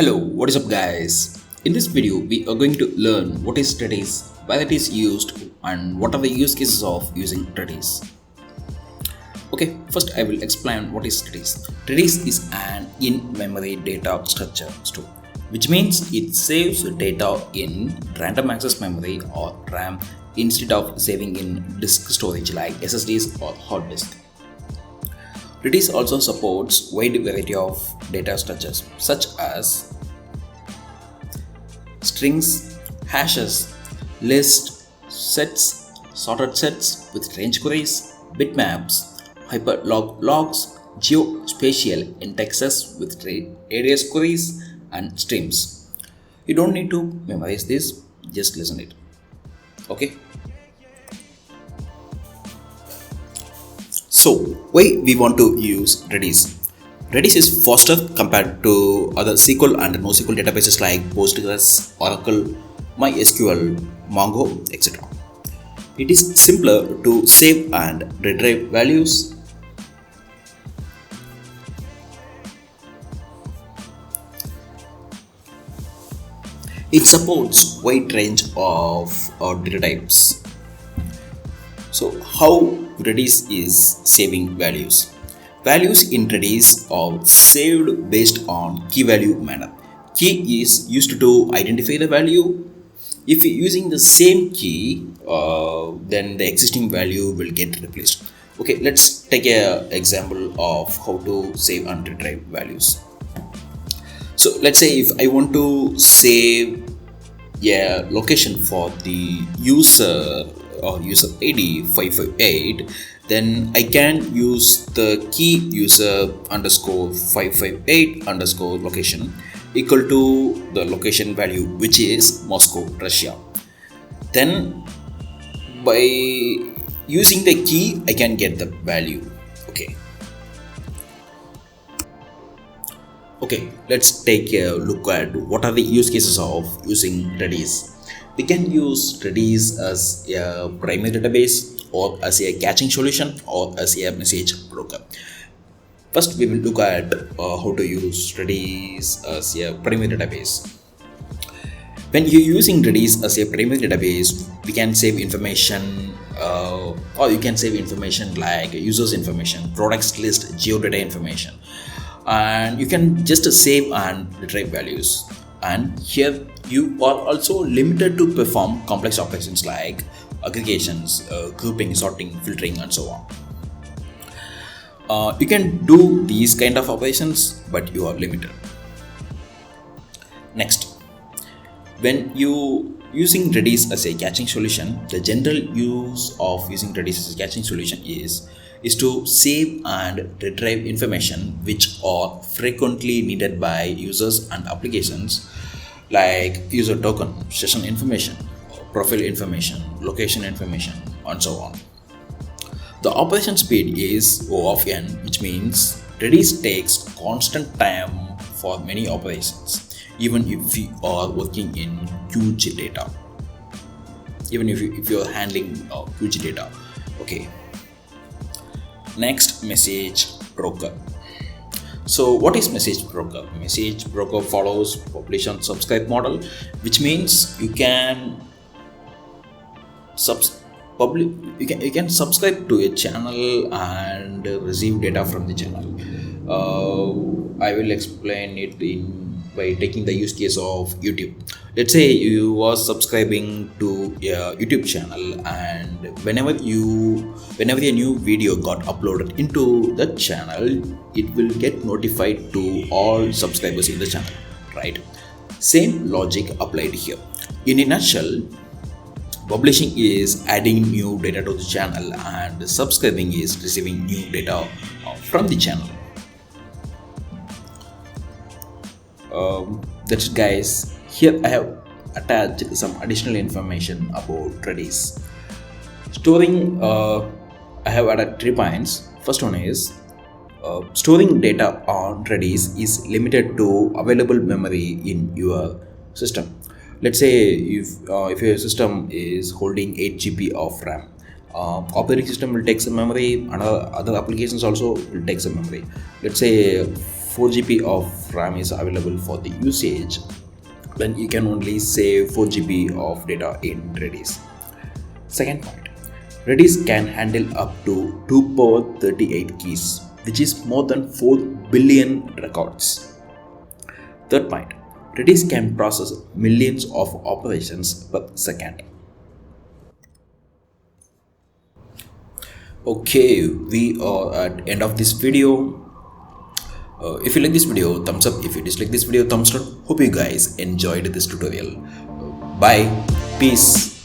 Hello, what is up guys? In this video, we are going to learn what is Redis, why it is used and what are the use cases of using Redis. Okay, first I will explain what is Redis. Redis is an in-memory data structure store, which means it saves data in random access memory or RAM instead of saving in disk storage like SSDs or hard disk. Redis also supports wide variety of data structures such as strings, hashes, lists, sets, sorted sets with range queries, bitmaps, hyperlog logs, geospatial indexes with radius queries, and streams. You don't need to memorize this, just listen it. Okay. So, why we want to use Redis? Redis is faster compared to other SQL and NoSQL databases like Postgres, Oracle, MySQL, Mongo, etc. It is simpler to save and retrieve values. It supports wide range of data types. So, how Redis is saving values? Values in Redis are saved based on key value manner. Key is used to identify the value. If you're using the same key, then the existing value will get replaced. Okay, let's take an example of how to save and retrieve values. So let's say if I want to save a location for the user or user ID 558, then I can use the key user underscore 558 underscore location equal to the location value, which is Moscow, Russia. Then by using the key, I can get the value. Okay, let's take a look at what are the use cases of using Redis. We can use Redis as a primary database or as a caching solution or as a message broker. First, we will look at how to use Redis as a primary database. When you're using Redis as a primary database, we can save information or you can save information like users information, products list, geodata information. And you can just save and retrieve values, and here you are also limited to perform complex operations like aggregations, grouping, sorting, filtering, and so on. You can do these kind of operations, but you are limited. Next, when you using Redis as a caching solution, the general use of using Redis as a caching solution is to save and retrieve information which are frequently needed by users and applications like user token, session information, profile information, location information, and so on. The operation speed is O of n, which means Redis takes constant time for many operations, even if you are working in huge data, even if you are handling huge data. Okay. Next, message broker. So what is message broker? Message broker follows publish and subscribe model, which means you can you can subscribe to a channel and receive data from the channel. I will explain it by taking the use case of YouTube. Let's say you are subscribing to a YouTube channel, and whenever a new video got uploaded into the channel, it will get notified to all subscribers in the channel, right? Same logic applied here. In a nutshell, publishing is adding new data to the channel, and subscribing is receiving new data from the channel. That's it, guys. Here I have attached some additional information about Redis. Storing, I have added 3 points. First one is storing data on Redis is limited to available memory in your system. Let's say if your system is holding 8 GB of RAM, operating system will take some memory, and other applications also will take some memory. Let's say 4 GB of RAM is available for the usage, then you can only save 4 GB of data in Redis. Second point, Redis can handle up to 2 power 38 keys, which is more than 4 billion records. Third point, Redis can process millions of operations per second. Okay, we are at end of this video. If you like this video, thumbs up. If you dislike this video, thumbs down. Hope you guys enjoyed this tutorial. Bye. Peace.